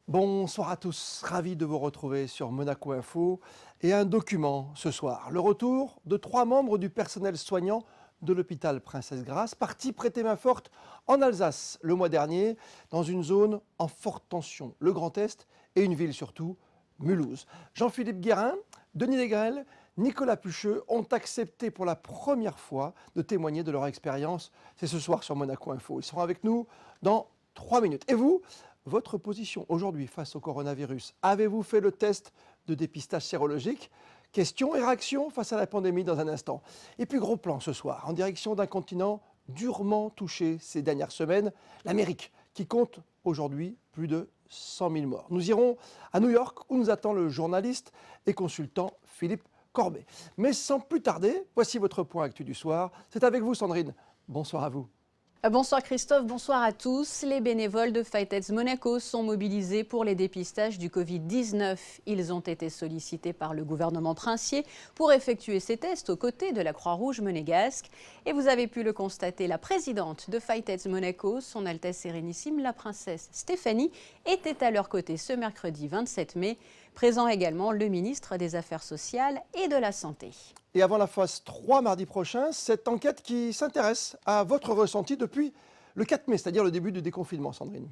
Bonsoir à tous, ravi de vous retrouver sur Monaco Info et un document ce soir. Le retour de 3 membres du personnel soignant de l'hôpital Princesse Grace, partis prêter main forte en Alsace le mois dernier, dans une zone en forte tension, le Grand Est et une ville surtout, Mulhouse. Jean-Philippe Guérin, Denis Négrel, Nicolas Pucheux ont accepté pour la première fois de témoigner de leur expérience. C'est ce soir sur Monaco Info. Ils seront avec nous dans 3 minutes. Et vous, votre position aujourd'hui face au coronavirus? Avez-vous fait le test de dépistage sérologique? Questions et réactions face à la pandémie dans un instant. Et puis gros plan ce soir, en direction d'un continent durement touché ces dernières semaines, l'Amérique, qui compte aujourd'hui plus de 100 000 morts. Nous irons à New York où nous attend le journaliste et consultant Philippe Corbet. Mais sans plus tarder, voici votre point actu du soir. C'est avec vous Sandrine. Bonsoir à vous. Bonsoir Christophe, bonsoir à tous. Les bénévoles de Fight Monaco sont mobilisés pour les dépistages du Covid-19. Ils ont été sollicités par le gouvernement princier pour effectuer ces tests aux côtés de la Croix-Rouge monégasque. Et vous avez pu le constater, la présidente de Fight Monaco, son Altesse Sérénissime, la princesse Stéphanie, était à leur côté ce mercredi 27 mai. Présent également le ministre des Affaires sociales et de la Santé. Et avant la phase 3 mardi prochain, cette enquête qui s'intéresse à votre ressenti depuis le 4 mai, c'est-à-dire le début du déconfinement, Sandrine.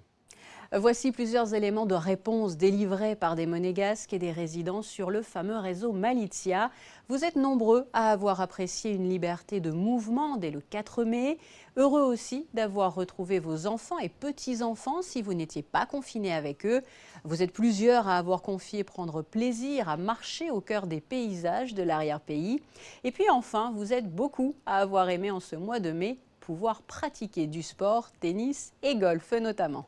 Voici plusieurs éléments de réponse délivrés par des monégasques et des résidents sur le fameux réseau Malizia. Vous êtes nombreux à avoir apprécié une liberté de mouvement dès le 4 mai. Heureux aussi d'avoir retrouvé vos enfants et petits-enfants si vous n'étiez pas confinés avec eux. Vous êtes plusieurs à avoir confié prendre plaisir à marcher au cœur des paysages de l'arrière-pays. Et puis enfin, vous êtes beaucoup à avoir aimé en ce mois de mai pouvoir pratiquer du sport, tennis et golf notamment.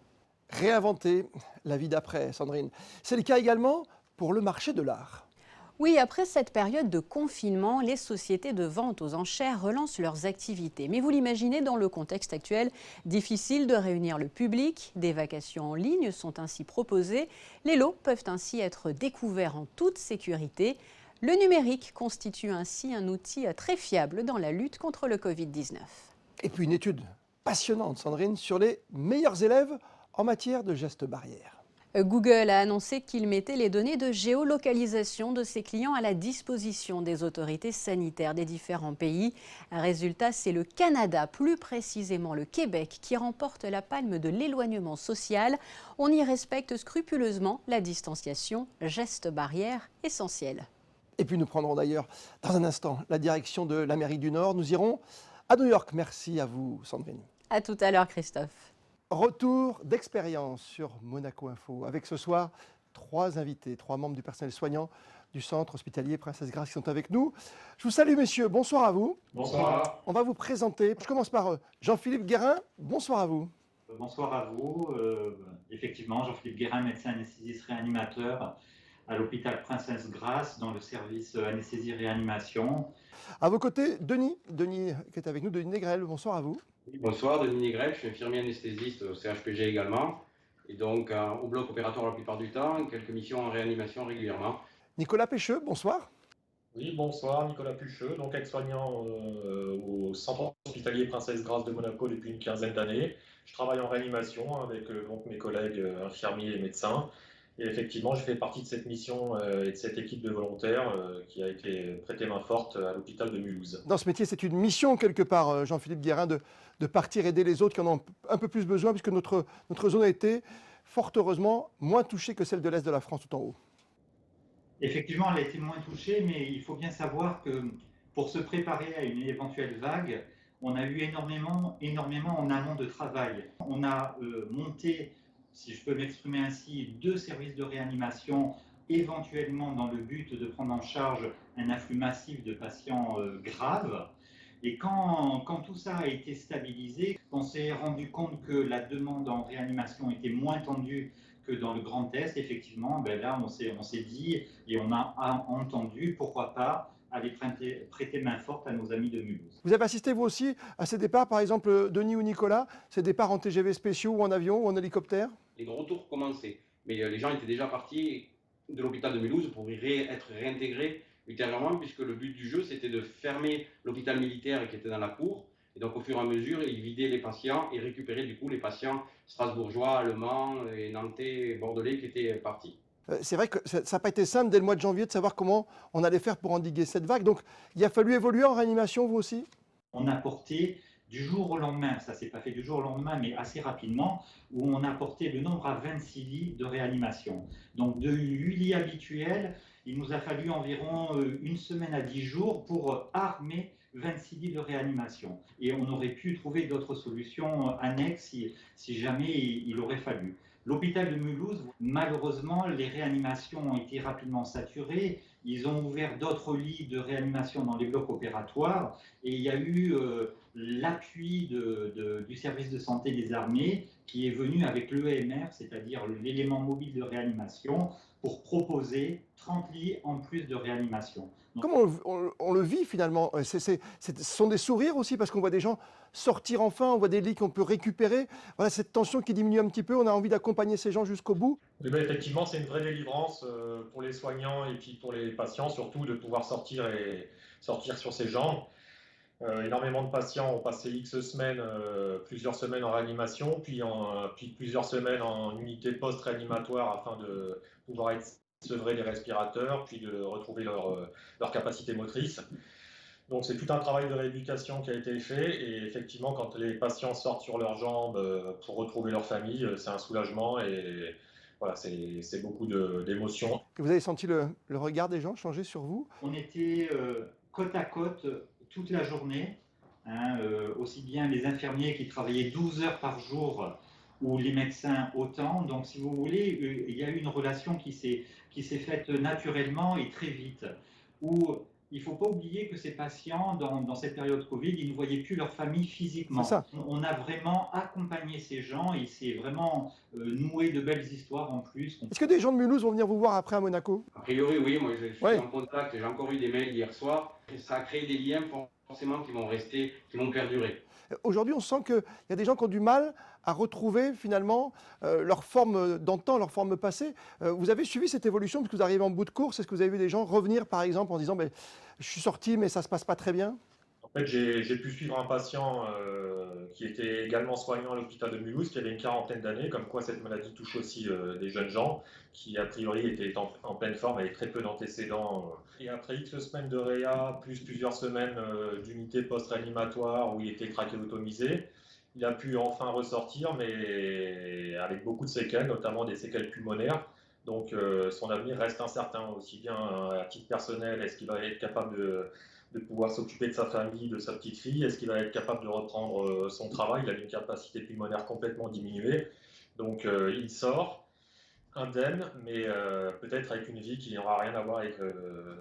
Réinventer la vie d'après, Sandrine. C'est le cas également pour le marché de l'art. Oui, après cette période de confinement, les sociétés de vente aux enchères relancent leurs activités. Mais vous l'imaginez, dans le contexte actuel, difficile de réunir le public. Des vacations en ligne sont ainsi proposées. Les lots peuvent ainsi être découverts en toute sécurité. Le numérique constitue ainsi un outil très fiable dans la lutte contre le Covid-19. Et puis une étude passionnante, Sandrine, sur les meilleurs élèves en matière de gestes barrières. Google a annoncé qu'il mettait les données de géolocalisation de ses clients à la disposition des autorités sanitaires des différents pays. Résultat, c'est le Canada, plus précisément le Québec, qui remporte la palme de l'éloignement social. On y respecte scrupuleusement la distanciation, geste barrière essentiel. Et puis nous prendrons d'ailleurs dans un instant la direction de l'Amérique du Nord. Nous irons à New York. Merci à vous, Sandrine. À tout à l'heure, Christophe. Retour d'expérience sur Monaco Info, avec ce soir 3 invités, 3 membres du personnel soignant du centre hospitalier Princesse Grace qui sont avec nous. Je vous salue messieurs, bonsoir à vous. Bonsoir. On va vous présenter. Je commence par Jean-Philippe Guérin, bonsoir à vous. Bonsoir à vous. Effectivement, Jean-Philippe Guérin, médecin anesthésiste réanimateur à l'hôpital Princesse Grace dans le service anesthésie-réanimation. À vos côtés, Denis qui est avec nous, Denis Négrel, bonsoir à vous. Bonsoir, Denis Négrel, je suis infirmier anesthésiste au CHPG également, et donc au bloc opératoire la plupart du temps, quelques missions en réanimation régulièrement. Nicolas Pécheux, bonsoir. Oui, bonsoir, Nicolas Pucheux, donc aide-soignant au centre hospitalier Princesse Grace de Monaco depuis une quinzaine d'années. Je travaille en réanimation avec donc, mes collègues infirmiers et médecins. Et effectivement, je fais partie de cette mission et de cette équipe de volontaires qui a été prêtée main forte à l'hôpital de Mulhouse. Dans ce métier, c'est une mission quelque part, Jean-Philippe Guérin, de partir aider les autres qui en ont un peu plus besoin, puisque notre zone a été, fort heureusement, moins touchée que celle de l'Est de la France tout en haut. Effectivement, elle a été moins touchée, mais il faut bien savoir que pour se préparer à une éventuelle vague, on a eu énormément en amont de travail. On a monté, si je peux m'exprimer ainsi, 2 services de réanimation, éventuellement dans le but de prendre en charge un afflux massif de patients graves. Et quand tout ça a été stabilisé, on s'est rendu compte que la demande en réanimation était moins tendue que dans le Grand Est. Effectivement, là, on s'est dit et on a entendu, pourquoi pas, aller prêter main forte à nos amis de Mulhouse. Vous avez assisté vous aussi à ces départs, par exemple Denis ou Nicolas, ces départs en TGV spéciaux ou en avion ou en hélicoptère? Les retours commençaient, mais les gens étaient déjà partis de l'hôpital de Mulhouse pour être réintégrés ultérieurement, puisque le but du jeu, c'était de fermer l'hôpital militaire qui était dans la cour Et donc au fur et à mesure, ils vidaient les patients et récupéraient du coup les patients strasbourgeois, allemands et nantais, bordelais qui étaient partis. C'est vrai que ça n'a pas été simple dès le mois de janvier de savoir comment on allait faire pour endiguer cette vague. Donc il a fallu évoluer en réanimation, vous aussi? On a porté du jour au lendemain, ça s'est pas fait du jour au lendemain, mais assez rapidement, où on a porté le nombre à 26 lits de réanimation. Donc de 8 lits habituels, il nous a fallu environ une semaine à 10 jours pour armer 26 lits de réanimation. Et on aurait pu trouver d'autres solutions annexes si jamais il aurait fallu. L'hôpital de Mulhouse, malheureusement, les réanimations ont été rapidement saturées. Ils ont ouvert d'autres lits de réanimation dans les blocs opératoires et il y a eu l'appui du service de santé des armées qui est venu avec l'EMR, c'est-à-dire l'élément mobile de réanimation, pour proposer 30 lits en plus de réanimation. Donc, Comment on le vit finalement? Ce sont des sourires aussi parce qu'on voit des gens sortir enfin, on voit des lits qu'on peut récupérer. Voilà, cette tension qui diminue un petit peu, on a envie d'accompagner ces gens jusqu'au bout. Oui, ben, effectivement, c'est une vraie délivrance pour les soignants et puis pour les patients, surtout de pouvoir sortir sur ses jambes. Énormément de patients ont passé X semaines, plusieurs semaines en réanimation, puis plusieurs semaines en unité post-réanimatoire afin de pouvoir être sevrés des respirateurs, puis de retrouver leur capacité motrice. Donc c'est tout un travail de rééducation qui a été fait et effectivement quand les patients sortent sur leurs jambes pour retrouver leur famille, c'est un soulagement et voilà, c'est beaucoup d'émotions. Vous avez senti le regard des gens changer sur vous? on était côte à côte toute la journée, hein, aussi bien les infirmiers qui travaillaient 12 heures par jour ou les médecins autant. Donc, si vous voulez, il y a eu une relation qui s'est faite naturellement et très vite. Où il ne faut pas oublier que ces patients, dans cette période Covid, ils ne voyaient plus leur famille physiquement. C'est ça. On a vraiment accompagné ces gens et c'est vraiment noué de belles histoires en plus. Est-ce que des gens de Mulhouse vont venir vous voir après à Monaco? A priori, oui, moi je suis Ouais. en contact, j'ai encore eu des mails hier soir, et ça a créé des liens forcément qui vont rester, qui vont perdurer. Aujourd'hui, on sent qu'il y a des gens qui ont du mal à retrouver finalement leur forme d'antan, leur forme passée. Vous avez suivi cette évolution parce que vous arrivez en bout de course. Est-ce que vous avez vu des gens revenir par exemple en disant ben, je suis sorti mais ça se passe pas très bien? En fait, j'ai pu suivre un patient qui était également soignant à l'hôpital de Mulhouse, qui avait une quarantaine d'années, comme quoi cette maladie touche aussi des jeunes gens, qui a priori étaient en pleine forme, avec très peu d'antécédents. Et après X semaines de réa, plus plusieurs semaines d'unité post-réanimatoire où il était trachéotomisé, il a pu enfin ressortir, mais avec beaucoup de séquelles, notamment des séquelles pulmonaires. Donc son avenir reste incertain, aussi bien à titre personnel, est-ce qu'il va être capable de pouvoir s'occuper de sa famille, de sa petite fille? Est-ce qu'il va être capable de reprendre son travail? Il a une capacité pulmonaire complètement diminuée. Donc il sort indemne, mais peut-être avec une vie qui n'aura rien à voir avec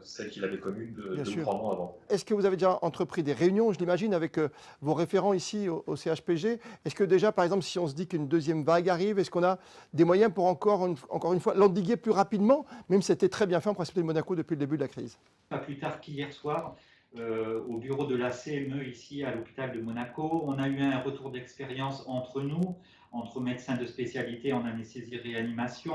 celle qu'il avait connue Bien 2 ou sûr. 3 mois avant. Est-ce que vous avez déjà entrepris des réunions, je l'imagine, avec vos référents ici au CHPG? Est-ce que déjà, par exemple, si on se dit qu'une deuxième vague arrive, est-ce qu'on a des moyens pour encore une fois l'endiguer plus rapidement, même si c'était très bien fait en Principauté de Monaco depuis le début de la crise? Pas plus tard qu'hier soir, au bureau de la CME ici à l'hôpital de Monaco, on a eu un retour d'expérience entre nous, entre médecins de spécialité en anesthésie-réanimation.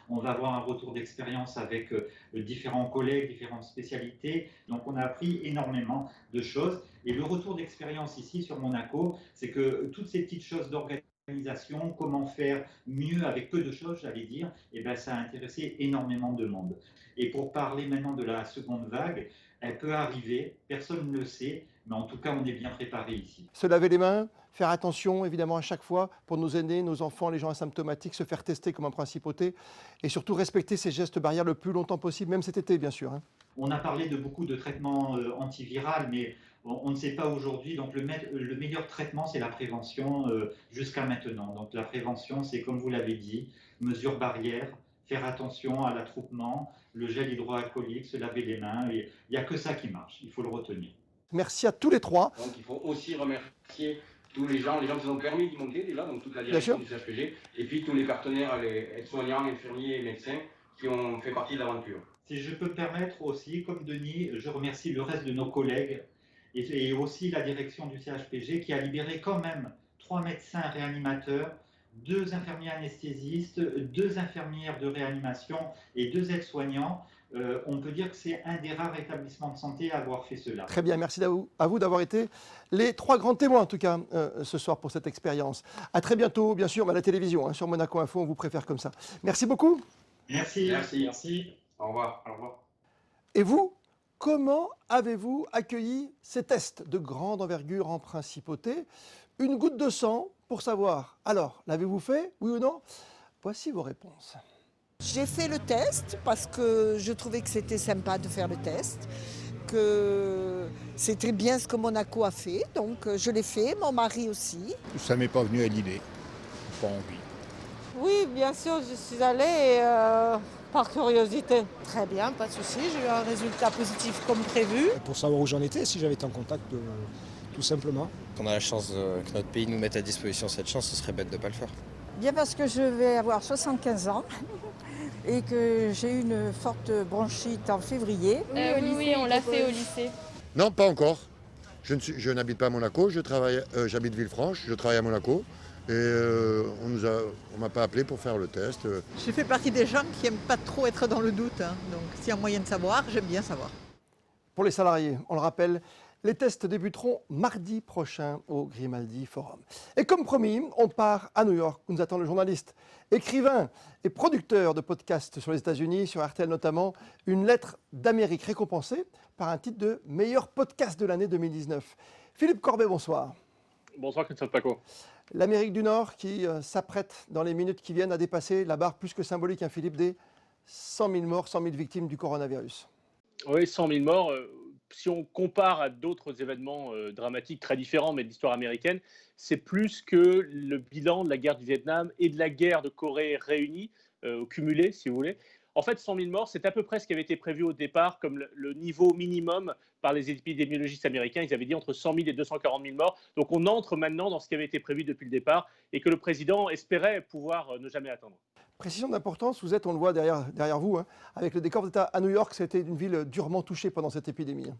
On va avoir un retour d'expérience avec différents collègues, différentes spécialités. Donc on a appris énormément de choses. Et le retour d'expérience ici sur Monaco, c'est que toutes ces petites choses d'organisation, comment faire mieux avec peu de choses, j'allais dire, et ben, ça a intéressé énormément de monde. Et pour parler maintenant de la seconde vague, elle peut arriver, personne ne le sait, mais en tout cas, on est bien préparé ici. Se laver les mains, faire attention évidemment à chaque fois pour nos aînés, nos enfants, les gens asymptomatiques, se faire tester comme en principauté et surtout respecter ces gestes barrières le plus longtemps possible, même cet été bien sûr. Hein. On a parlé de beaucoup de traitements antiviraux, mais on ne sait pas aujourd'hui. Donc le meilleur traitement, c'est la prévention jusqu'à maintenant. Donc la prévention, c'est comme vous l'avez dit, mesures barrières, faire attention à l'attroupement, le gel hydroalcoolique, se laver les mains. Il n'y a que ça qui marche, il faut le retenir. Merci à tous les trois. Donc il faut aussi remercier tous les gens qui nous ont permis d'y monter déjà, donc toute la direction du CHPG, et puis tous les partenaires, les aides-soignants, infirmiers et médecins qui ont fait partie de l'aventure. Si je peux me permettre aussi, comme Denis, je remercie le reste de nos collègues et aussi la direction du CHPG qui a libéré quand même 3 médecins réanimateurs 2 infirmiers anesthésistes, 2 infirmières de réanimation et 2 aides-soignants. On peut dire que c'est un des rares établissements de santé à avoir fait cela. Très bien, merci à vous d'avoir été les 3 grands témoins, en tout cas, ce soir pour cette expérience. À très bientôt, bien sûr, à la télévision, hein, sur Monaco Info, on vous préfère comme ça. Merci beaucoup. Merci. Merci. Merci. Au revoir. Au revoir. Et vous, comment avez-vous accueilli ces tests de grande envergure en principauté? Une goutte de sang pour savoir. Alors, l'avez-vous fait, oui ou non? Voici vos réponses. J'ai fait le test parce que je trouvais que c'était sympa de faire le test, que c'était bien ce que Monaco a fait, donc je l'ai fait, mon mari aussi. Ça m'est pas venu à l'idée, pas envie. Oui, bien sûr, je suis allée par curiosité. Très bien, pas de souci. J'ai eu un résultat positif comme prévu. Pour savoir où j'en étais, si j'avais été en contact, tout simplement. On a la chance que notre pays nous mette à disposition cette chance, ce serait bête de ne pas le faire. Bien parce que je vais avoir 75 ans et que j'ai eu une forte bronchite en février. Oui, on l'a fait au lycée. Non, pas encore. Je n'habite pas à Monaco, j'habite Villefranche, je travaille à Monaco. Et on ne m'a pas appelé pour faire le test. Je fais partie des gens qui n'aiment pas trop être dans le doute. Donc s'il y a moyen de savoir, j'aime bien savoir. Pour les salariés, on le rappelle, les tests débuteront mardi prochain au Grimaldi Forum. Et comme promis, on part à New York où nous attend le journaliste, écrivain et producteur de podcasts sur les États-Unis, sur RTL notamment, une lettre d'Amérique récompensée par un titre de meilleur podcast de l'année 2019. Philippe Corbet, bonsoir. Bonsoir Christophe Paco. L'Amérique du Nord qui s'apprête dans les minutes qui viennent à dépasser la barre plus que symbolique, Philippe, des 100 000 morts, 100 000 victimes du coronavirus. Oui, 100 000 morts. Si on compare à d'autres événements dramatiques très différents, mais de l'histoire américaine, c'est plus que le bilan de la guerre du Vietnam et de la guerre de Corée réunis, cumulés, si vous voulez. En fait, 100 000 morts, c'est à peu près ce qui avait été prévu au départ comme le niveau minimum par les épidémiologistes américains. Ils avaient dit entre 100 000 et 240 000 morts. Donc on entre maintenant dans ce qui avait été prévu depuis le départ et que le président espérait pouvoir ne jamais atteindre. Précision d'importance, vous êtes, on le voit derrière vous, hein, avec le décor d'État à New York, c'était une ville durement touchée pendant cette épidémie.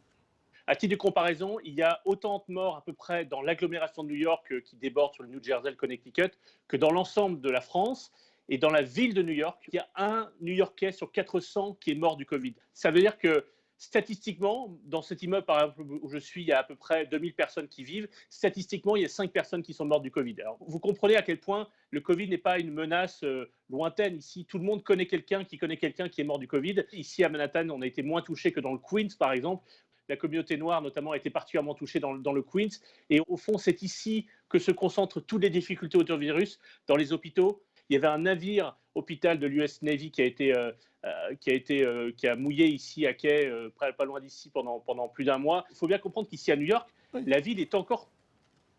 À titre de comparaison, il y a autant de morts à peu près dans l'agglomération de New York qui déborde sur le New Jersey, le Connecticut, que dans l'ensemble de la France. Et dans la ville de New York, il y a un New-Yorkais sur 400 qui est mort du Covid. Ça veut dire que statistiquement, dans cet immeuble par exemple, où je suis, il y a à peu près 2000 personnes qui vivent. Statistiquement, il y a 5 personnes qui sont mortes du Covid. Alors, vous comprenez à quel point le Covid n'est pas une menace lointaine. Ici, tout le monde connaît quelqu'un qui est mort du Covid. Ici, à Manhattan, on a été moins touchés que dans le Queens, par exemple. La communauté noire, notamment, a été particulièrement touchée dans le Queens. Et au fond, c'est ici que se concentrent toutes les difficultés autour du virus, dans les hôpitaux. Il y avait un navire hôpital de l'US Navy qui a mouillé ici à quai, pas loin d'ici pendant plus d'un mois. Il faut bien comprendre qu'ici à New York, oui, la ville est encore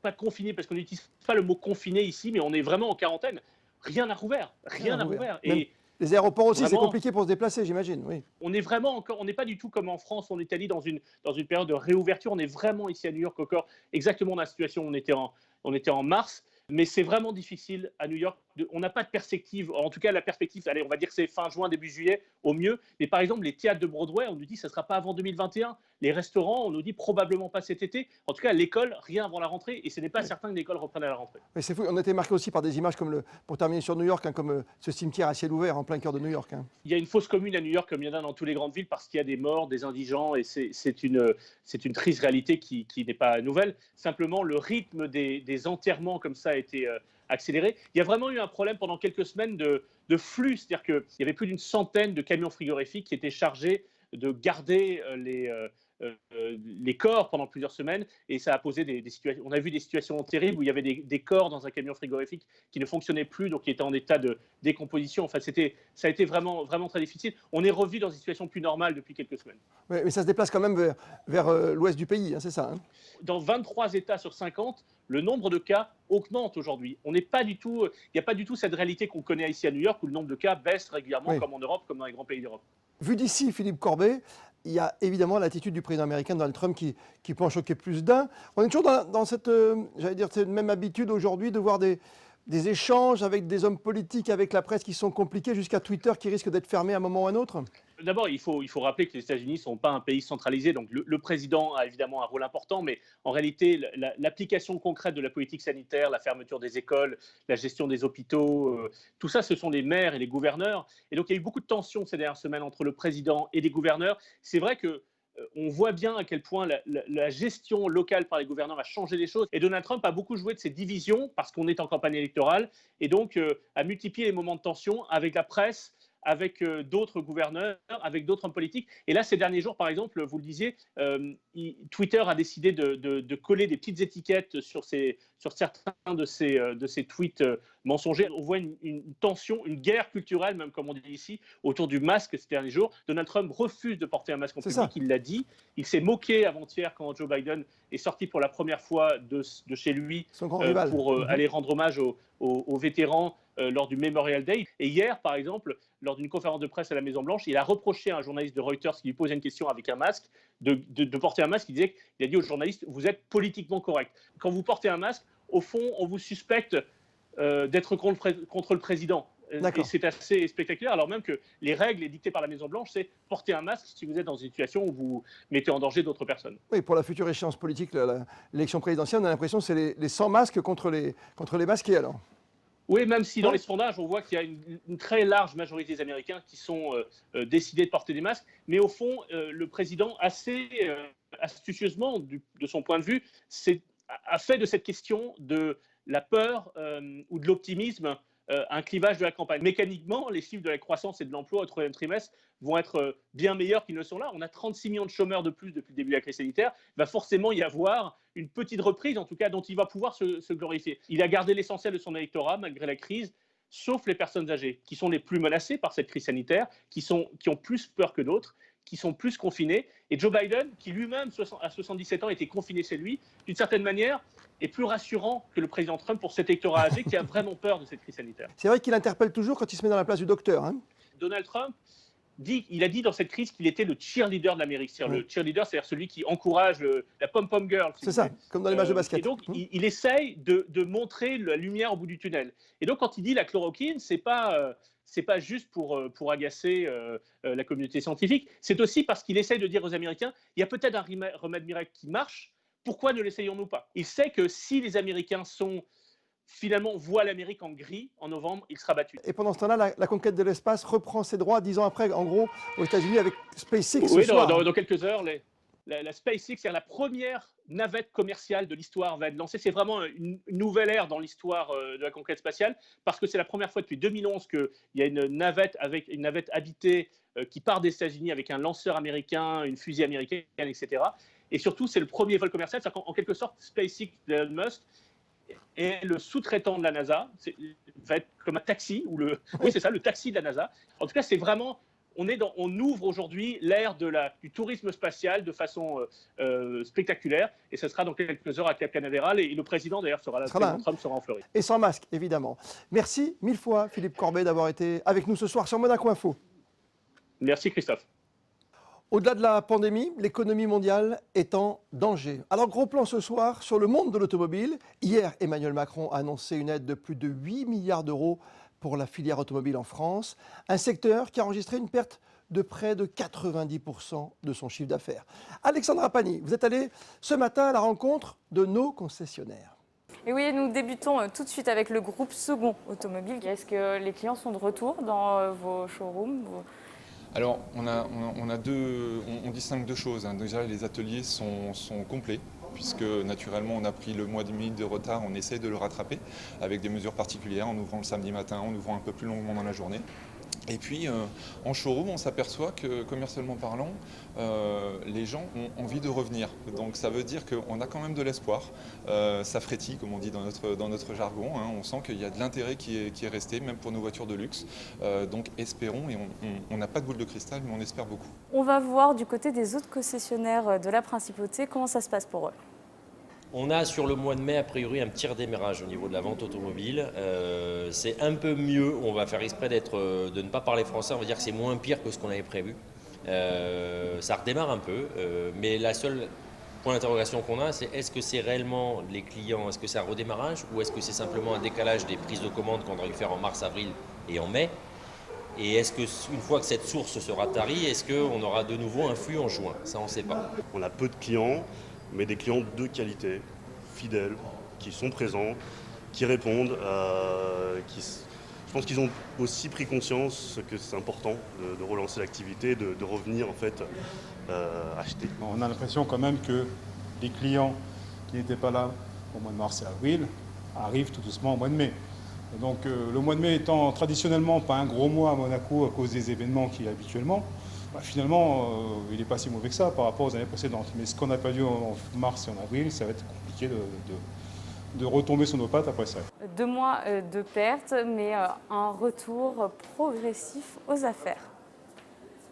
pas confinée parce qu'on n'utilise pas le mot confiné ici, mais on est vraiment en quarantaine. Rien n'a rouvert, rien n'a rouvert. Et les aéroports aussi, c'est compliqué pour se déplacer, j'imagine. Oui. On est vraiment encore, on n'est pas du tout comme en France, en Italie, dans une période de réouverture. On est vraiment ici à New York encore exactement dans la situation où on était en mars. Mais c'est vraiment difficile à New York. On n'a pas de perspective. En tout cas, la perspective, allez, on va dire que c'est fin juin, début juillet au mieux. Mais par exemple, les théâtres de Broadway, on nous dit que ça ne sera pas avant 2021. Les restaurants, on nous dit probablement pas cet été. En tout cas, l'école, rien avant la rentrée. Et ce n'est pas certain que l'école reprenne à la rentrée. Mais c'est fou. On a été marqué aussi par des images comme, pour terminer sur New York, hein, comme ce cimetière à ciel ouvert en plein cœur de New York. Hein. Il y a une fosse commune à New York, comme il y en a dans toutes les grandes villes, parce qu'il y a des morts, des indigents. Et c'est une triste réalité qui n'est pas nouvelle. Simplement, le rythme des enterrements comme ça a été accéléré. Il y a vraiment eu un problème pendant quelques semaines de flux, c'est-à-dire qu'il y avait plus d'une centaine de camions frigorifiques qui étaient chargés de garder les corps pendant plusieurs semaines, et ça a posé des situations. On a vu des situations terribles où il y avait des corps dans un camion frigorifique qui ne fonctionnaient plus, donc qui étaient en état de décomposition. Enfin, ça a été vraiment, vraiment très difficile. On est revenu dans une situation plus normale depuis quelques semaines. Mais ça se déplace quand même vers l'ouest du pays, hein, c'est ça, hein. Dans 23 États sur 50, le nombre de cas augmente aujourd'hui. Il n'y a pas du tout cette réalité qu'on connaît ici à New York où le nombre de cas baisse régulièrement, comme en Europe, comme dans les grands pays d'Europe. Vu d'ici, Philippe Corbet, il y a évidemment l'attitude du président américain Donald Trump qui peut en choquer plus d'un. On est toujours dans cette, cette même habitude aujourd'hui de voir des échanges avec des hommes politiques, avec la presse qui sont compliqués, jusqu'à Twitter qui risque d'être fermé à un moment ou à un autre. D'abord, il faut rappeler que les États-Unis ne sont pas un pays centralisé, donc le président a évidemment un rôle important, mais en réalité, l'application concrète de la politique sanitaire, la fermeture des écoles, la gestion des hôpitaux, tout ça, ce sont les maires et les gouverneurs. Et donc, il y a eu beaucoup de tensions ces dernières semaines entre le président et les gouverneurs. C'est vrai que on voit bien à quel point la gestion locale par les gouverneurs a changé les choses. Et Donald Trump a beaucoup joué de ces divisions parce qu'on est en campagne électorale et donc a multiplié les moments de tension avec la presse, avec d'autres gouverneurs, avec d'autres hommes politiques. Et là, ces derniers jours, par exemple, vous le disiez, Twitter a décidé de coller des petites étiquettes sur certains de ces tweets mensongers. On voit une tension, une guerre culturelle, même comme on dit ici, autour du masque ces derniers jours. Donald Trump refuse de porter un masque en public, il l'a dit. Il s'est moqué avant-hier quand Joe Biden est sorti pour la première fois de chez lui pour aller rendre hommage aux vétérans lors du Memorial Day. Et hier, par exemple, lors d'une conférence de presse à la Maison-Blanche, il a reproché à un journaliste de Reuters qui lui posait une question avec un masque de porter un masque. Il a dit au journaliste, vous êtes politiquement correct. Quand vous portez un masque, au fond, on vous suspecte d'être contre le président. Et c'est assez spectaculaire, alors même que les règles dictées par la Maison-Blanche, c'est porter un masque si vous êtes dans une situation où vous mettez en danger d'autres personnes. Oui, pour la future échéance politique, l'élection présidentielle, on a l'impression que c'est les sans masques contre les masqués alors. Oui, même si dans les sondages, on voit qu'il y a une très large majorité des Américains qui sont décidés de porter des masques. Mais au fond, le président, assez astucieusement, de son point de vue, a fait de cette question de la peur ou de l'optimisme un clivage de la campagne. Mécaniquement, les chiffres de la croissance et de l'emploi au troisième trimestre vont être bien meilleurs qu'ils ne sont là. On a 36 millions de chômeurs de plus depuis le début de la crise sanitaire. Il va forcément y avoir une petite reprise, en tout cas, dont il va pouvoir se glorifier. Il a gardé l'essentiel de son électorat malgré la crise, sauf les personnes âgées, qui sont les plus menacées par cette crise sanitaire, qui ont plus peur que d'autres, qui sont plus confinés. Et Joe Biden, qui lui-même, à 77 ans, était confiné chez lui, d'une certaine manière, est plus rassurant que le président Trump pour cet électorat âgé qui a vraiment peur de cette crise sanitaire. C'est vrai qu'il interpelle toujours quand il se met dans la place du docteur. Hein. Donald Trump il a dit dans cette crise qu'il était le cheerleader de l'Amérique. Le cheerleader, c'est-à-dire celui qui encourage la pom-pom girl. C'est ça, comme dans les matchs de basket. Et donc, il essaye de montrer la lumière au bout du tunnel. Et donc, quand il dit la chloroquine, c'est pas juste pour agacer la communauté scientifique, c'est aussi parce qu'il essaye de dire aux Américains, il y a peut-être un remède miracle qui marche, pourquoi ne l'essayons-nous pas? Il sait que si les Américains finalement voient l'Amérique en gris, en novembre, il sera battu. Et pendant ce temps-là, la conquête de l'espace reprend ses droits 10 ans après, en gros, aux États-Unis avec SpaceX. Oui, dans quelques heures, la SpaceX, c'est la première navette commerciale de l'histoire, va être lancée. C'est vraiment une nouvelle ère dans l'histoire de la conquête spatiale, parce que c'est la première fois depuis 2011 qu'il y a une navette habitée qui part des États-Unis avec un lanceur américain, une fusée américaine, etc. Et surtout, c'est le premier vol commercial. C'est-à-dire qu'en quelque sorte, SpaceX d'Elon Musk est le sous-traitant de la NASA, va être comme un taxi, oui c'est ça, le taxi de la NASA. En tout cas, c'est vraiment, on ouvre aujourd'hui l'ère du tourisme spatial de façon spectaculaire, et ce sera dans quelques heures à Cap Canaveral, et le président d'ailleurs sera là, Trump sera en Floride. Et sans masque, évidemment. Merci mille fois Philippe Corbet d'avoir été avec nous ce soir sur Monaco Info. Merci Christophe. Au-delà de la pandémie, l'économie mondiale est en danger. Alors, gros plan ce soir sur le monde de l'automobile. Hier, Emmanuel Macron a annoncé une aide de plus de 8 milliards d'euros pour la filière automobile en France. Un secteur qui a enregistré une perte de près de 90% de son chiffre d'affaires. Alexandra Pani, vous êtes allée ce matin à la rencontre de nos concessionnaires. Et oui, nous débutons tout de suite avec le groupe Second Automobile. Est-ce que les clients sont de retour dans vos showrooms? Alors, on distingue deux choses. Déjà, les ateliers sont complets, puisque naturellement, on a pris le mois et demi de retard. On essaie de le rattraper avec des mesures particulières, en ouvrant le samedi matin, en ouvrant un peu plus longuement dans la journée. Et puis, en showroom, on s'aperçoit que, commercialement parlant, les gens ont envie de revenir. Donc, ça veut dire qu'on a quand même de l'espoir. Ça frétille, comme on dit dans notre jargon. On sent qu'il y a de l'intérêt qui est resté, même pour nos voitures de luxe. Donc, espérons, et on n'a pas de boule de cristal, mais on espère beaucoup. On va voir du côté des autres concessionnaires de la Principauté, comment ça se passe pour eux. On a sur le mois de mai, a priori, un petit redémarrage au niveau de la vente automobile. C'est un peu mieux, on va faire exprès de ne pas parler français, on va dire que c'est moins pire que ce qu'on avait prévu. Ça redémarre un peu, mais la seule point d'interrogation qu'on a, c'est est-ce que c'est réellement les clients, est-ce que c'est un redémarrage ou est-ce que c'est simplement un décalage des prises de commande qu'on aurait dû faire en mars, avril et en mai? Et est-ce qu'une fois que cette source sera tarie, est-ce qu'on aura de nouveau un flux en juin? Ça, on ne sait pas. On a peu de clients, mais des clients de qualité, fidèles, qui sont présents, qui répondent, je pense qu'ils ont aussi pris conscience que c'est important de relancer l'activité, de revenir en fait acheter. On a l'impression quand même que les clients qui n'étaient pas là au mois de mars et avril arrivent tout doucement au mois de mai. Et donc le mois de mai étant traditionnellement pas un gros mois à Monaco à cause des événements qu'il y a habituellement, finalement il n'est pas si mauvais que ça par rapport aux années précédentes. Mais ce qu'on a perdu en mars et en avril, ça va être compliqué de retomber sur nos pattes après ça. 2 mois de perte, mais un retour progressif aux affaires.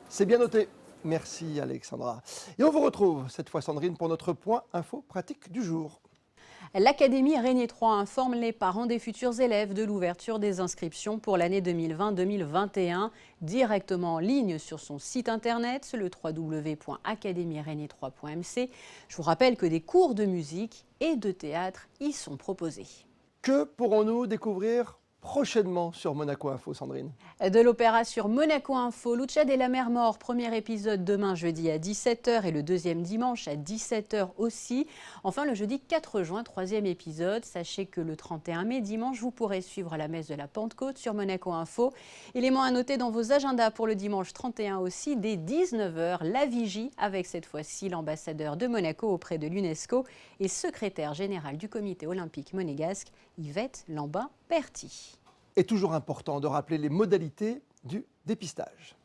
C'est bien noté. Merci Alexandra. Et on vous retrouve cette fois Sandrine pour notre point info pratique du jour. L'Académie Régnier 3 informe les parents des futurs élèves de l'ouverture des inscriptions pour l'année 2020-2021 directement en ligne sur son site internet, le www.academierégnier3.mc. Je vous rappelle que des cours de musique et de théâtre y sont proposés. Que pourrons-nous découvrir prochainement sur Monaco Info, Sandrine? De l'opéra sur Monaco Info, Lucia de la Mer Mort, premier épisode demain jeudi à 17h et le deuxième dimanche à 17h aussi. Enfin le jeudi 4 juin, troisième épisode. Sachez que le 31 mai, dimanche, vous pourrez suivre la messe de la Pentecôte sur Monaco Info. Élément à noter dans vos agendas pour le dimanche 31 aussi, dès 19h, la vigie avec cette fois-ci l'ambassadeur de Monaco auprès de l'UNESCO et secrétaire général du comité olympique monégasque, Yvette Lambin-Perty. Et toujours important de rappeler les modalités du dépistage.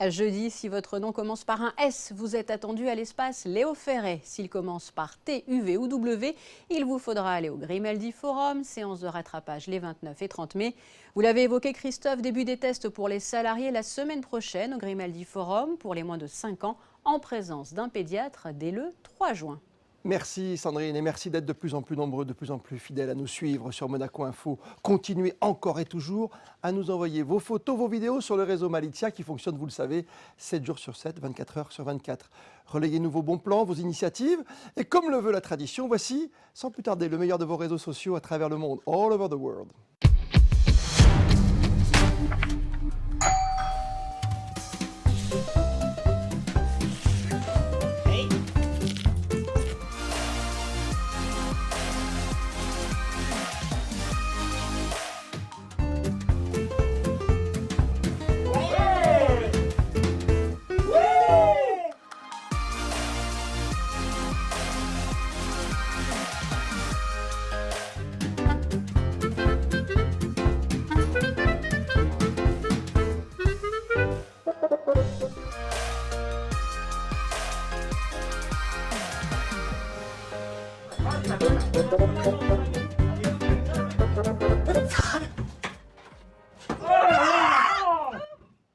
Jeudi, si votre nom commence par un S, vous êtes attendu à l'espace Léo Ferré. S'il commence par T, U, V ou W, il vous faudra aller au Grimaldi Forum, séance de rattrapage les 29 et 30 mai. Vous l'avez évoqué Christophe, début des tests pour les salariés la semaine prochaine au Grimaldi Forum pour les moins de 5 ans en présence d'un pédiatre dès le 3 juin. Merci Sandrine et merci d'être de plus en plus nombreux, de plus en plus fidèles à nous suivre sur Monaco Info. Continuez encore et toujours à nous envoyer vos photos, vos vidéos sur le réseau Malizia qui fonctionne, vous le savez, 7 jours sur 7, 24 heures sur 24. Relayez-nous vos bons plans, vos initiatives et comme le veut la tradition, voici, sans plus tarder, le meilleur de vos réseaux sociaux à travers le monde, all over the world.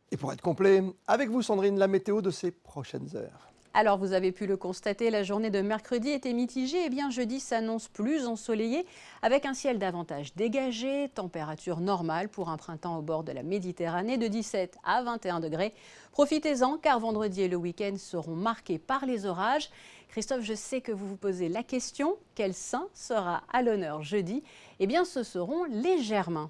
Et pour être complet, avec vous Sandrine, la météo de ces prochaines heures. Alors vous avez pu le constater, la journée de mercredi était mitigée et bien jeudi s'annonce plus ensoleillé avec un ciel davantage dégagé, température normale pour un printemps au bord de la Méditerranée de 17 à 21 degrés. Profitez-en car vendredi et le week-end seront marqués par les orages. Christophe, je sais que vous vous posez la question, quel saint sera à l'honneur jeudi? Eh bien ce seront les Germains.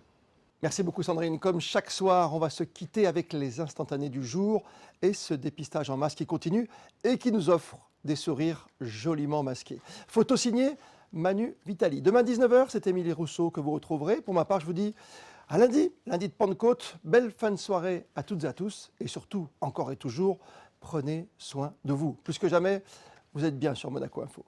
Merci beaucoup Sandrine. Comme chaque soir, on va se quitter avec les instantanés du jour et ce dépistage en masse qui continue et qui nous offre des sourires joliment masqués. Photo signée Manu Vitali. Demain 19h, c'est Émilie Rousseau que vous retrouverez. Pour ma part, je vous dis à lundi, lundi de Pentecôte. Belle fin de soirée à toutes et à tous et surtout, encore et toujours, prenez soin de vous. Plus que jamais, vous êtes bien sur Monaco Info.